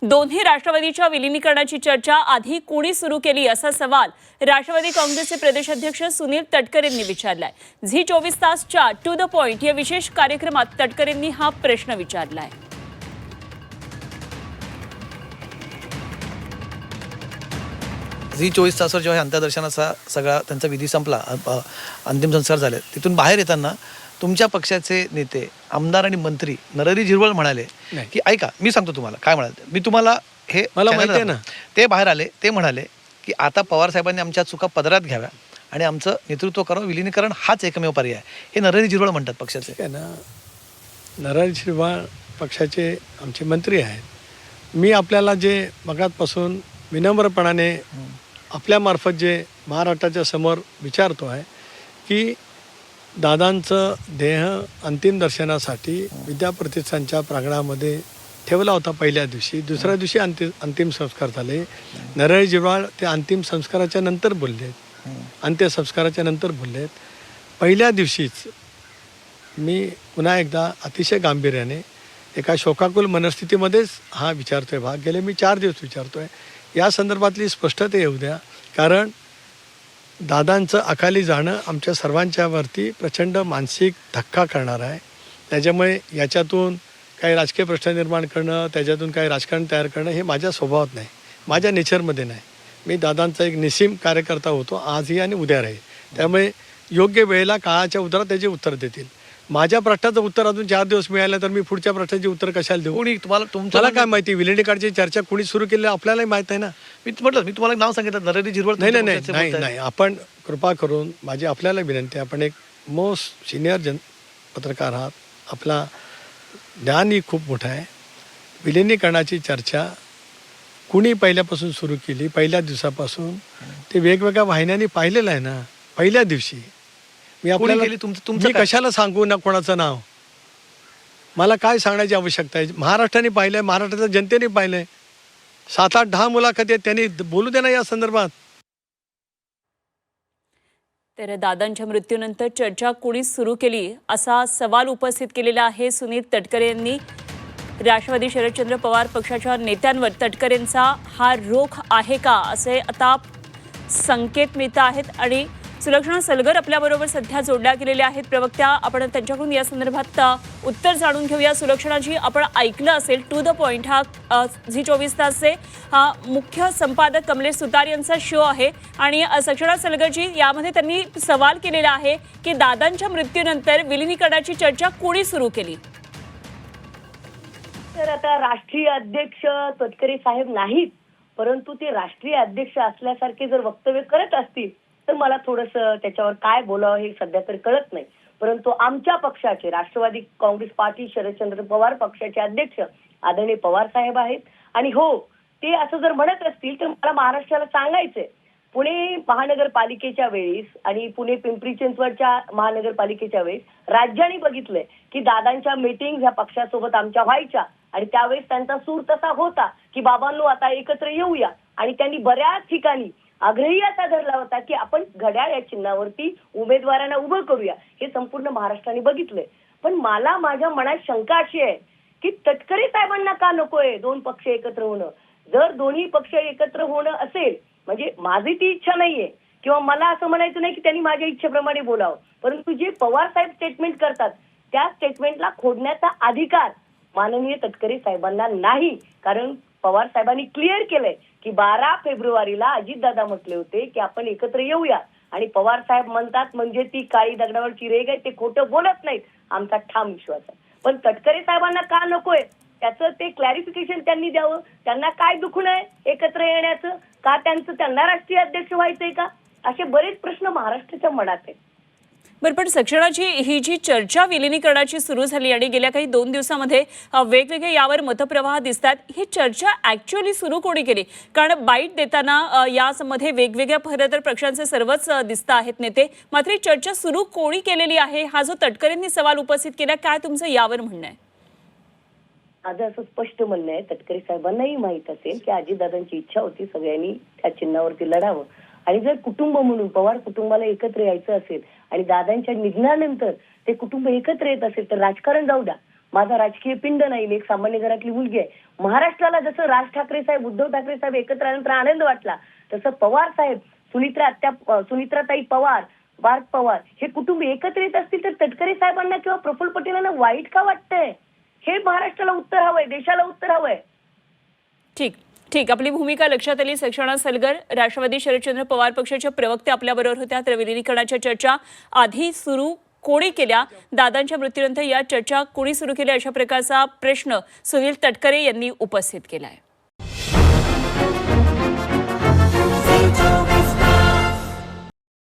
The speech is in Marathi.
दोन्ही राष्ट्रवादीच्या विलीनीकरणाची चर्चा आधी कोणी सुरू केली असा सवाल राष्ट्रवादी काँग्रेसचे प्रदेशाध्यक्ष सुनील तटकरे यांनी विचारलाय। झी 24 तासच्या टू द पॉइंट या विशेष कार्यक्रमात तटकरेंनी हा प्रश्न विचारलाय। झी 24 तासावर जेव्हा अंत्यदर्शनाचा सगळा त्यांचा विधी संपला, अंतिम संस्कार झाले, तिथून बाहेर येताना तुमच्या पक्षाचे नेते आमदार आणि मंत्री नरहरी झिरवळ म्हणाले की ऐका मी सांगतो तुम्हाला काय म्हणाले, मी तुम्हाला हे मला माहिती आहे ना, ते बाहेर आले, ते म्हणाले की आता पवार साहेबांनी आमच्या चुका पदरात घ्याव्या आणि आमचं नेतृत्व करावं, विलीनीकरण हाच एकमेव पर्याय आहे, हे नरहरी झिरवळ म्हणतात पक्षाचे। काय ना, नरहरी झिरवळ पक्षाचे आमचे मंत्री आहेत। मी आपल्याला जे मगातपासून विनम्रपणाने आपल्यामार्फत जे महाराष्ट्राच्या समोर विचारतो आहे की दादांचं देह अंतिम दर्शनासाठी विद्याप्रतिष्ठानच्या प्रांगणामध्ये ठेवला होता पहिल्या दिवशी, दुसऱ्या दिवशी अंतिम संस्कार झाले। नरहरी झिरवळ ते अंतिम संस्काराच्या नंतर बोललेत, अंत्यसंस्काराच्या नंतर बोललेत। पहिल्या दिवशीच मी पुन्हा एकदा अतिशय गांभीर्याने एका शोकाकुल मनस्थितीमध्येच हा विचारतोय भाग, गेले मी 4 दिवस विचारतोय, या संदर्भातली स्पष्टता येऊ द्या, कारण दादांचं अकाली जाणं आमच्या सर्वांच्यावरती प्रचंड मानसिक धक्का करणार आहे। त्याच्यामुळे याच्यातून काही राजकीय प्रश्न निर्माण करणं, त्याच्यातून काही राजकारण तयार करणं हे माझ्या स्वभावात नाही, माझ्या नेचरमध्ये नाही। मी दादांचा एक निस्सीम कार्यकर्ता होतो, आजही आणि उद्या राहील। त्यामुळे योग्य वेळेला काळाच्या उतरात त्याचे उत्तर देतील। माझ्या प्रश्नाचं उत्तर अजून 4 दिवस मिळालं तर मी पुढच्या प्रश्नाचे उत्तर कशाला देऊ? कोणी तुम्हाला मला काय माहिती विलीनीकरणाची चर्चा कोणी सुरू केली आपल्यालाही माहित आहे ना। मी म्हटलं, मी तुम्हाला नाव सांगितलं नरहरी झिरवळ। नाही, आपण कृपा करून माझी आपल्याला विनंती आहे, आपण एक मोस्ट सिनियर पत्रकार आहात, आपला ज्ञानही खूप मोठं आहे। विलीनीकरणाची चर्चा कुणी पहिल्यापासून सुरू केली, पहिल्या दिवसापासून ते वेगवेगळ्या वाहिन्यांनी पाहिलेलं आहे ना। पहिल्या दिवशी मी आपल्याला मी कशाला सांगू ना कोणाचं नाव, मला काय सांगण्याची आवश्यकता आहे? महाराष्ट्राने पाहिलंय, महाराष्ट्राच्या जनतेने पाहिलंय, 7-8-10 मुलाखती आहेत, त्यांनी बोलू दे ना या संदर्भात। तर दादांच्या मृत्यूनंतर चर्चा कोणी सुरू केली असा सवाल उपस्थित केलेला आहे सुनील तटकरे यांनी। राष्ट्रवादी शरदचंद्र पवार पक्षाच्या नेत्यांवर तटकरेंचा हा रोख आहे का असे आता संकेत मिळत आहेत आणि सुलक्षणा सलगर आपल्याबरोबर सध्या जोडल्या गेलेल्या आहेत प्रवक्त्या, आपण त्यांच्याकडून या संदर्भात उत्तर जाणून घेऊया। सुलक्षणाजी, आपण ऐकलं असेल टू द पॉइंट हा झी 24 तासचे मुख्य संपादक कमलेश सुतार यांचा शो आहे आणि सुलक्षणा सलगरजी यामध्ये त्यांनी सवाल केलेला आहे की दादांच्या मृत्यूनंतर विलीनीकरणाची चर्चा कोणी सुरू केली? तर आता राष्ट्रीय अध्यक्ष तटकरे साहेब नाहीत, परंतु ते राष्ट्रीय अध्यक्ष असल्यासारखे जर वक्तव्य करत असतील तर मला थोडंसं त्याच्यावर काय बोलावं हे सध्या तरी कळत नाही। परंतु आमच्या पक्षाचे राष्ट्रवादी काँग्रेस पार्टी शरदचंद्र पवार पक्षाचे अध्यक्ष आदरणीय पवार साहेब आहेत आणि हो, ते असं जर म्हणत असतील तर मला महाराष्ट्राला सांगायचंय, पुणे महानगरपालिकेच्या वेळेस आणि पुणे पिंपरी चिंचवडच्या महानगरपालिकेच्या वेळेस राज्याने बघितलंय की दादांच्या मीटिंग ह्या पक्षासोबत आमच्या व्हायच्या आणि त्यावेळेस त्यांचा सूर तसा होता की बाबांनो आता एकत्र येऊया, आणि त्यांनी बऱ्याच ठिकाणी आग्रही असा धरला होता की आपण घड्याळ या चिन्हावरती उमेदवारांना उभं करूया। हे संपूर्ण महाराष्ट्राने बघितलंय, पण मला माझ्या मनात शंका अशी आहे की तटकरे साहेबांना का नकोय 2 पक्ष एकत्र होणं? जर दोन्ही पक्ष एकत्र होणं असेल, म्हणजे माझी ती इच्छा नाहीये किंवा मला असं म्हणायचं नाही की त्यांनी माझ्या इच्छेप्रमाणे बोलावं, परंतु जे पवार साहेब स्टेटमेंट करतात त्या स्टेटमेंटला खोडण्याचा अधिकार माननीय तटकरे साहेबांना नाही, कारण पवार साहेबांनी क्लिअर केलंय की 12 फेब्रुवारीला अजितदादा म्हटले होते की आपण एकत्र येऊया, आणि पवार साहेब म्हणतात म्हणजे ती काळी दगडावरची रेघ आहे, ते खोटं बोलत नाहीत, आमचा ठाम विश्वास आहे। पण तटकरे साहेबांना का नकोय त्याचं ते क्लॅरिफिकेशन त्यांनी द्यावं। त्यांना काय दुखणं आहे एकत्र येण्याचं? का त्यांना राष्ट्रीय अध्यक्ष व्हायचंय का? असे बरेच प्रश्न महाराष्ट्राच्या मनात आहेत। बरं, पण सक्षणाची ही जी चर्चा विलीनीकरणाची सुरू झाली आणि गेल्या काही 2 दिवसामध्ये वेगवेगळे यावर मतप्रवाह दिसतात, ही चर्चा ऍक्च्युअली सुरू कोणी केली? कारण बाईट देताना यामध्ये वेगवेगळ्या खरं तर पक्षांचे सर्वच दिसत आहेत नेते, मात्र ही चर्चा सुरू कोणी केलेली आहे हा जो तटकरेंनी सवाल उपस्थित केला, काय तुमचं यावर म्हणणं आहे? माझं असं स्पष्ट म्हणणं आहे, तटकरे साहेबांनाही माहित असेल की अजितदादांची इच्छा होती सगळ्यांनी त्या चिन्हावरती लढावं, आणि जर कुटुंब म्हणून पवार कुटुंबाला एकत्र यायचं असेल आणि दादांच्या निधनानंतर ते कुटुंब एकत्र येत असेल तर राजकारण जाऊ द्या, माझा राजकीय पिंड नाही, मी एक सामान्य घरातली मुलगी आहे. महाराष्ट्राला जसं राज ठाकरे साहेब, उद्धव ठाकरे साहेब एकत्र आल्यानंतर आनंद वाटला, तसं पवार साहेब, सुनित्राताई पवार, पार्थ पवार हे कुटुंब एकत्र येत असतील तर तटकरे साहेबांना किंवा प्रफुल्ल पटेलांना वाईट का वाटतंय? हे महाराष्ट्राला उत्तर हवंय, देशाला उत्तर हवंय. ठीक ठीक, आपली भूमिका लक्षात आली. सक्षणा सलगर, राष्ट्रवादी शरदचंद्र पवार पक्षाच्या प्रवक्ते आपल्याबरोबर होत्या. तर विलिनीकरणाच्या चर्चा आधी सुरू कोणी केल्या, दादांच्या मृत्यूनंतर या चर्चा कोणी सुरू केल्या, अशा प्रकारचा प्रश्न सुनील तटकरे यांनी उपस्थित केला आहे.